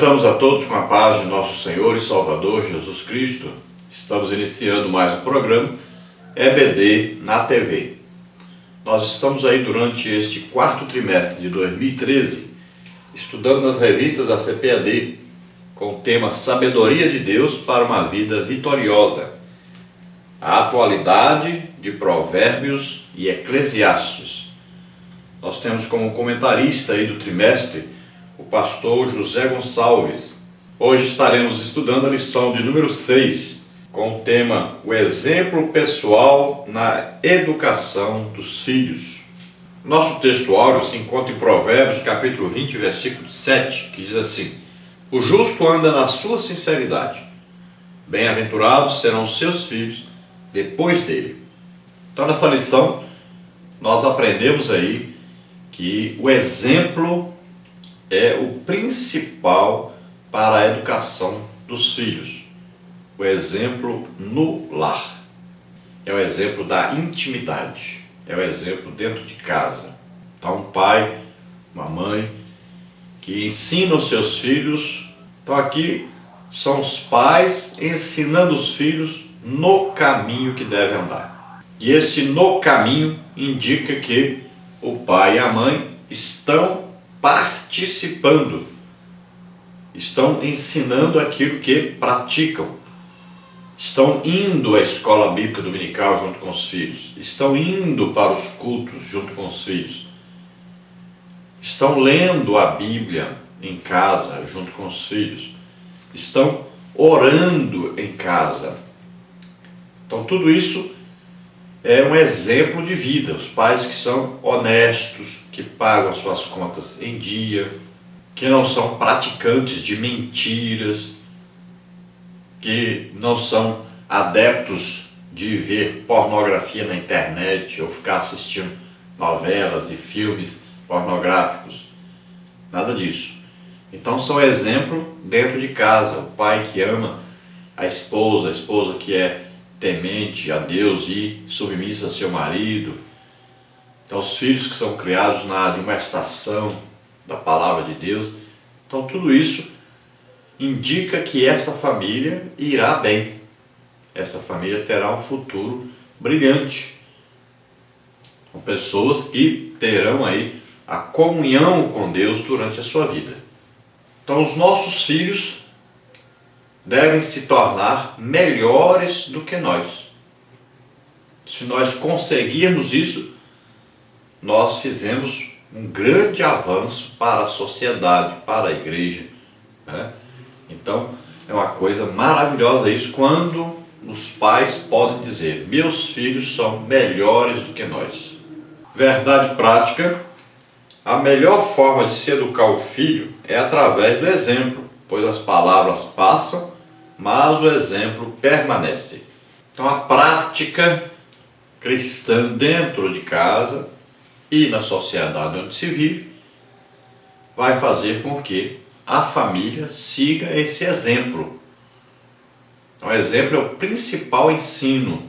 Cumprimentamos a todos com a paz de nosso Senhor e Salvador Jesus Cristo. Estamos iniciando mais um programa EBD na TV. Nós estamos aí durante este quarto trimestre de 2013, estudando nas revistas da CPAD, com o tema Sabedoria de Deus para uma Vida Vitoriosa. A atualidade de Provérbios e Eclesiastes. Nós temos como comentarista aí do trimestre o pastor José Gonçalves. Hoje estaremos estudando a lição de número 6, com o tema O exemplo pessoal na educação dos filhos. Nosso texto áureo se encontra em Provérbios capítulo 20, versículo 7, que diz assim: O justo anda na sua sinceridade, bem-aventurados serão seus filhos depois dele. Então nessa lição nós aprendemos aí que o exemplo é o principal para a educação dos filhos. O exemplo no lar. É o exemplo da intimidade. É o exemplo dentro de casa. Então um pai, uma mãe que ensina os seus filhos. Então aqui são os pais ensinando os filhos no caminho que devem andar. E esse no caminho indica que o pai e a mãe estão participando, estão ensinando aquilo que praticam, estão indo à escola bíblica dominical junto com os filhos, estão indo para os cultos junto com os filhos, estão lendo a Bíblia em casa junto com os filhos, estão orando em casa. Então tudo isso é um exemplo de vida. Os pais que são honestos, que pagam suas contas em dia, que não são praticantes de mentiras, que não são adeptos de ver pornografia na internet ou ficar assistindo novelas e filmes pornográficos. Nada disso. Então são exemplo dentro de casa. O pai que ama a esposa que é temente a Deus e submissa a seu marido. Então os filhos que são criados na admoestação da palavra de Deus. Então tudo isso indica que essa família irá bem. Essa família terá um futuro brilhante. Com pessoas que terão aí a comunhão com Deus durante a sua vida. Então os nossos filhos devem se tornar melhores do que nós. Se nós conseguirmos isso, nós fizemos um grande avanço para a sociedade, para a igreja, né? Então é uma coisa maravilhosa isso, quando os pais podem dizer: meus filhos são melhores do que nós. Verdade prática: a melhor forma de se educar o filho é através do exemplo, pois as palavras passam, mas o exemplo permanece. Então a prática cristã dentro de casa e na sociedade onde se vive vai fazer com que a família siga esse exemplo. Então, o exemplo é o principal ensino.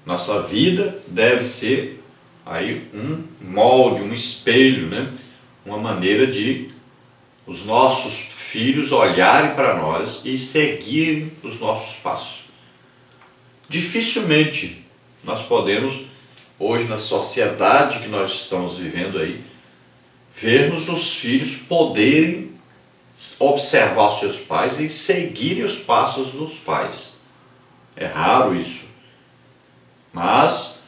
Nossa vida deve ser aí um molde, um espelho, né? Uma maneira de os nossos filhos olharem para nós e seguirem os nossos passos. Dificilmente nós podemos, hoje na sociedade que nós estamos vivendo aí, vermos os filhos poderem observar os seus pais e seguirem os passos dos pais. É raro isso. Mas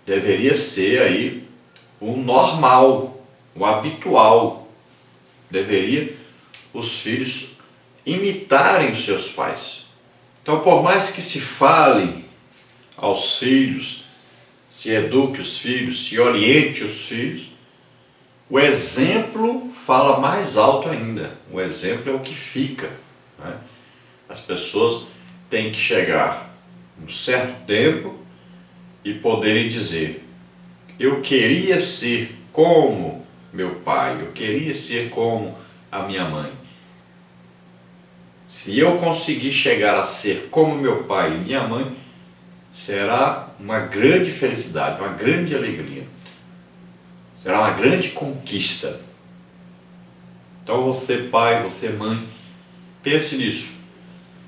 deveria ser aí o normal, o habitual. Deveria os filhos imitarem os seus pais. Então, por mais que se fale aos filhos, se eduque os filhos, se oriente os filhos, o exemplo fala mais alto ainda. O exemplo é o que fica, né? As pessoas têm que chegar um certo tempo e poderem dizer: eu queria ser como meu pai, eu queria ser como a minha mãe. Se eu conseguir chegar a ser como meu pai e minha mãe, será uma grande felicidade, uma grande alegria. Será uma grande conquista. Então você pai, você mãe, pense nisso.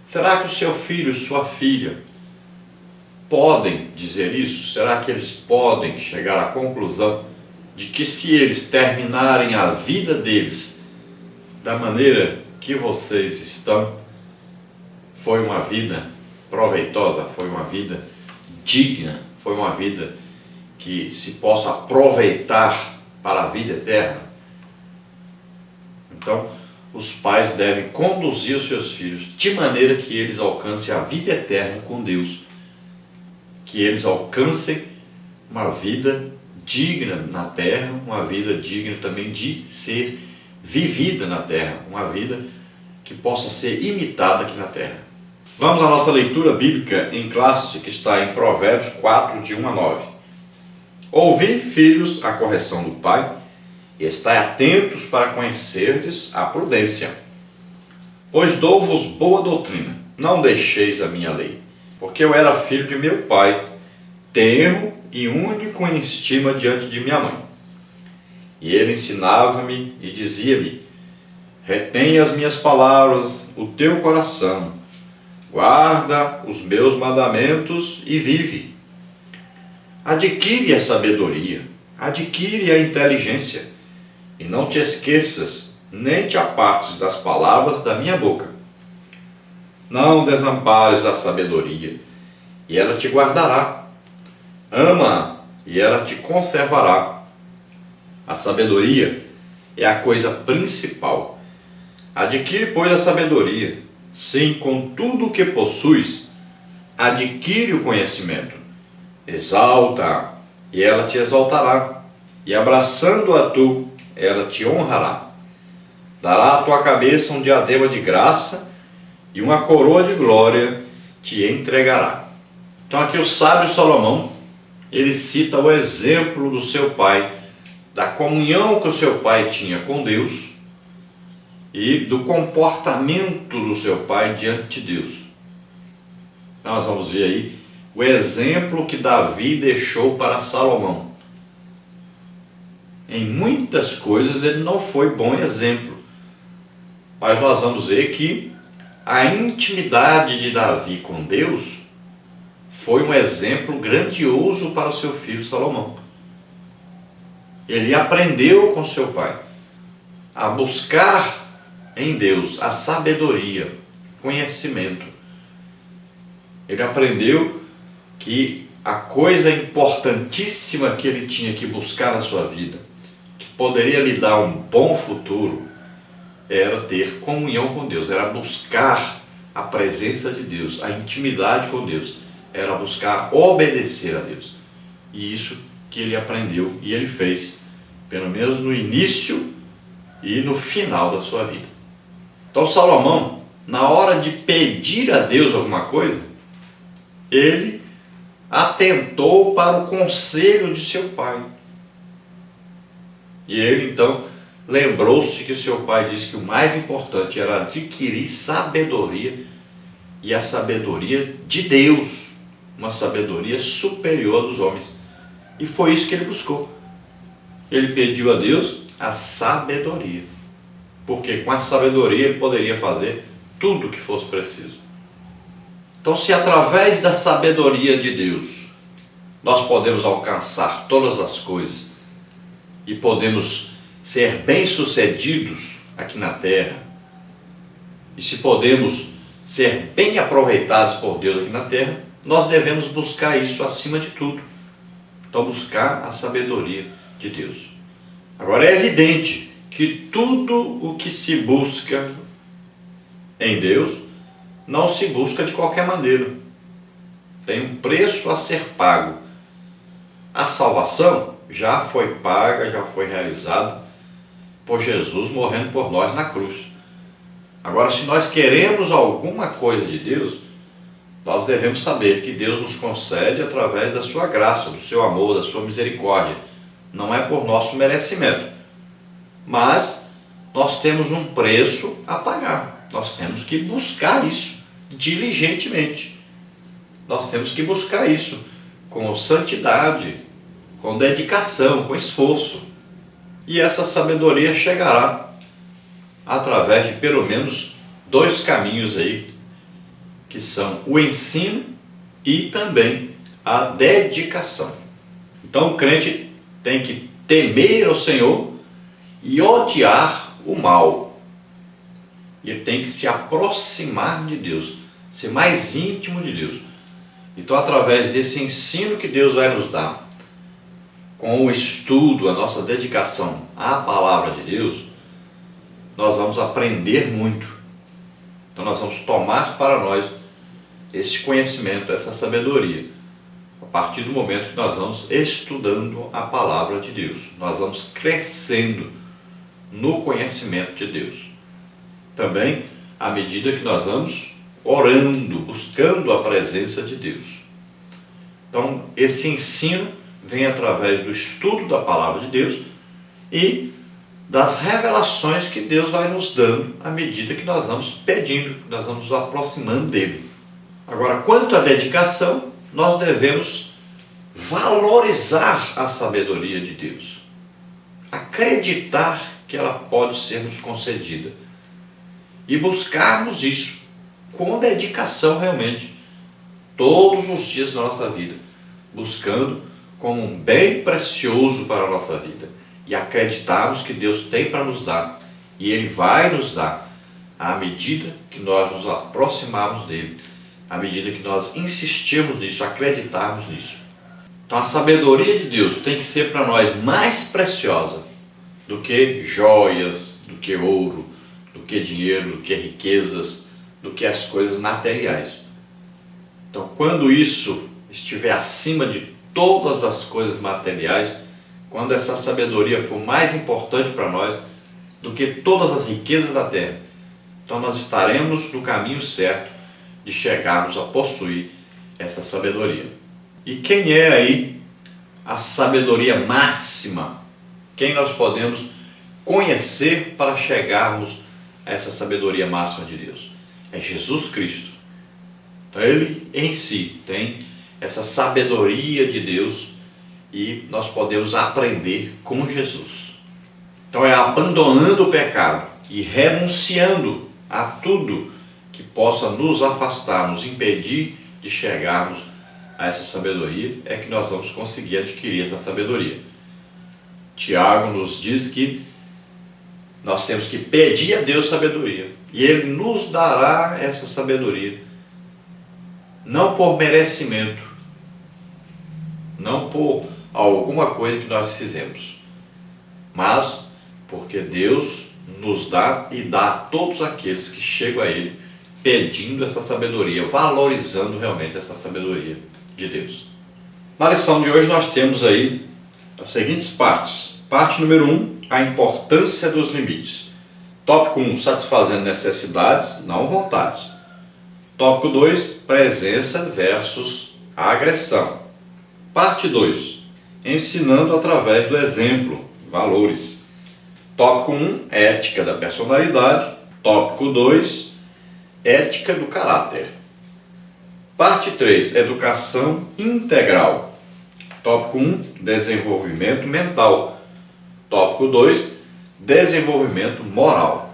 Será que o seu filho, sua filha, podem dizer isso? Será que eles podem chegar à conclusão de que se eles terminarem a vida deles da maneira que vocês estão, foi uma vida proveitosa, foi uma vida digna, foi uma vida que se possa aproveitar para a vida eterna? Então, os pais devem conduzir os seus filhos de maneira que eles alcancem a vida eterna com Deus, que eles alcancem uma vida digna na terra, uma vida digna também de ser vivida na terra, uma vida que possa ser imitada aqui na terra. Vamos à nossa leitura bíblica em classe, que está em Provérbios 4, de 1 a 9. Ouvi, filhos, a correção do pai, e estai atentos para conhecerdes a prudência. Pois dou-vos boa doutrina, não deixeis a minha lei, porque eu era filho de meu pai, tenro e único em estima diante de minha mãe. E ele ensinava-me e dizia-me: retém as minhas palavras, o teu coração, guarda os meus mandamentos e vive. Adquire a sabedoria, adquire a inteligência, e não te esqueças, nem te apartes das palavras da minha boca. Não desampares a sabedoria, e ela te guardará. Ama-a, e ela te conservará. A sabedoria é a coisa principal. Adquire, pois, a sabedoria. Sim, com tudo o que possuis, adquire o conhecimento. Exalta-a, e ela te exaltará. E abraçando-a tu, ela te honrará. Dará à tua cabeça um diadema de graça, e uma coroa de glória te entregará. Então aqui o sábio Salomão, ele cita o exemplo do seu pai, da comunhão que o seu pai tinha com Deus e do comportamento do seu pai diante de Deus. Então nós vamos ver aí o exemplo que Davi deixou para Salomão. Em muitas coisas ele não foi bom exemplo, mas nós vamos ver que a intimidade de Davi com Deus foi um exemplo grandioso para o seu filho Salomão. Ele aprendeu com seu pai a buscar em Deus a sabedoria, conhecimento. Ele aprendeu que a coisa importantíssima que ele tinha que buscar na sua vida, que poderia lhe dar um bom futuro, era ter comunhão com Deus, era buscar a presença de Deus, a intimidade com Deus, era buscar obedecer a Deus. E isso que ele aprendeu e ele fez, pelo menos no início e no final da sua vida. Então Salomão, na hora de pedir a Deus alguma coisa, ele atentou para o conselho de seu pai. E ele então lembrou-se que seu pai disse que o mais importante era adquirir sabedoria, e a sabedoria de Deus, uma sabedoria superior dos homens. E foi isso que ele buscou. Ele pediu a Deus a sabedoria, porque com a sabedoria ele poderia fazer tudo o que fosse preciso. Então, se através da sabedoria de Deus nós podemos alcançar todas as coisas e podemos ser bem-sucedidos aqui na terra, e se podemos ser bem aproveitados por Deus aqui na terra, nós devemos buscar isso acima de tudo. Então, buscar a sabedoria de Deus. Agora, é evidente que tudo o que se busca em Deus não se busca de qualquer maneira. Tem um preço a ser pago. A salvação já foi paga, já foi realizada por Jesus morrendo por nós na cruz. Agora, se nós queremos alguma coisa de Deus, nós devemos saber que Deus nos concede através da sua graça, do seu amor, da sua misericórdia. Não é por nosso merecimento, mas nós temos um preço a pagar. Nós temos que buscar isso diligentemente. Nós temos que buscar isso com santidade, com dedicação, com esforço. E essa sabedoria chegará através de pelo menos dois caminhos aí, que são o ensino e também a dedicação. Então o crente tem que temer ao Senhor e odiar o mal. Ele tem que se aproximar de Deus, ser mais íntimo de Deus. Então, através desse ensino que Deus vai nos dar, com o estudo, a nossa dedicação à palavra de Deus, nós vamos aprender muito. Então nós vamos tomar para nós esse conhecimento, essa sabedoria, a partir do momento que nós vamos estudando a palavra de Deus. Nós vamos crescendo no conhecimento de Deus. Também, à medida que nós vamos orando, buscando a presença de Deus. Então, esse ensino vem através do estudo da palavra de Deus e das revelações que Deus vai nos dando à medida que nós vamos pedindo, que nós vamos nos aproximando dele. Agora, quanto à dedicação, nós devemos valorizar a sabedoria de Deus, acreditar que ela pode ser nos concedida e buscarmos isso com dedicação realmente, todos os dias da nossa vida, buscando como um bem precioso para a nossa vida e acreditarmos que Deus tem para nos dar e Ele vai nos dar à medida que nós nos aproximarmos dele, à medida que nós insistirmos nisso, acreditarmos nisso. Então a sabedoria de Deus tem que ser para nós mais preciosa do que joias, do que ouro, do que dinheiro, do que riquezas, do que as coisas materiais. Então quando isso estiver acima de todas as coisas materiais, quando essa sabedoria for mais importante para nós do que todas as riquezas da terra, então nós estaremos no caminho certo de chegarmos a possuir essa sabedoria. E quem é aí a sabedoria máxima? Quem nós podemos conhecer para chegarmos a essa sabedoria máxima de Deus? É Jesus Cristo. Então Ele em si tem essa sabedoria de Deus e nós podemos aprender com Jesus. Então é abandonando o pecado e renunciando a tudo que possa nos afastar, nos impedir de chegarmos a essa sabedoria, é que nós vamos conseguir adquirir essa sabedoria. Tiago nos diz que nós temos que pedir a Deus sabedoria e Ele nos dará essa sabedoria, não por merecimento, não por alguma coisa que nós fizemos, mas porque Deus nos dá e dá a todos aqueles que chegam a Ele pedindo essa sabedoria, valorizando realmente essa sabedoria de Deus. Na lição de hoje nós temos aí as seguintes partes. Parte número 1, a importância dos limites. Tópico 1, satisfazendo necessidades, não vontades. Tópico 2, presença versus agressão. Parte 2, ensinando através do exemplo, valores. Tópico 1, ética da personalidade. Tópico 2, ética do caráter. Parte 3, educação integral. Tópico 1, desenvolvimento mental. Tópico 2, desenvolvimento moral.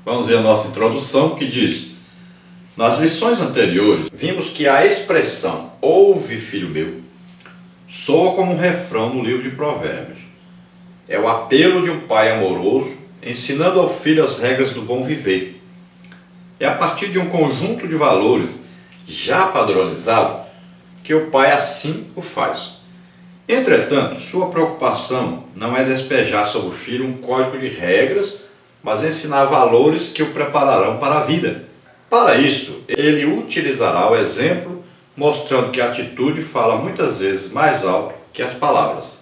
Vamos ver a nossa introdução que diz: nas lições anteriores, vimos que a expressão "ouve, filho meu" soa como um refrão no livro de Provérbios. É o apelo de um pai amoroso ensinando ao filho as regras do bom viver. É a partir de um conjunto de valores já padronizado que o pai assim o faz. Entretanto, sua preocupação não é despejar sobre o filho um código de regras, mas ensinar valores que o prepararão para a vida. Para isso, ele utilizará o exemplo, mostrando que a atitude fala muitas vezes mais alto que as palavras.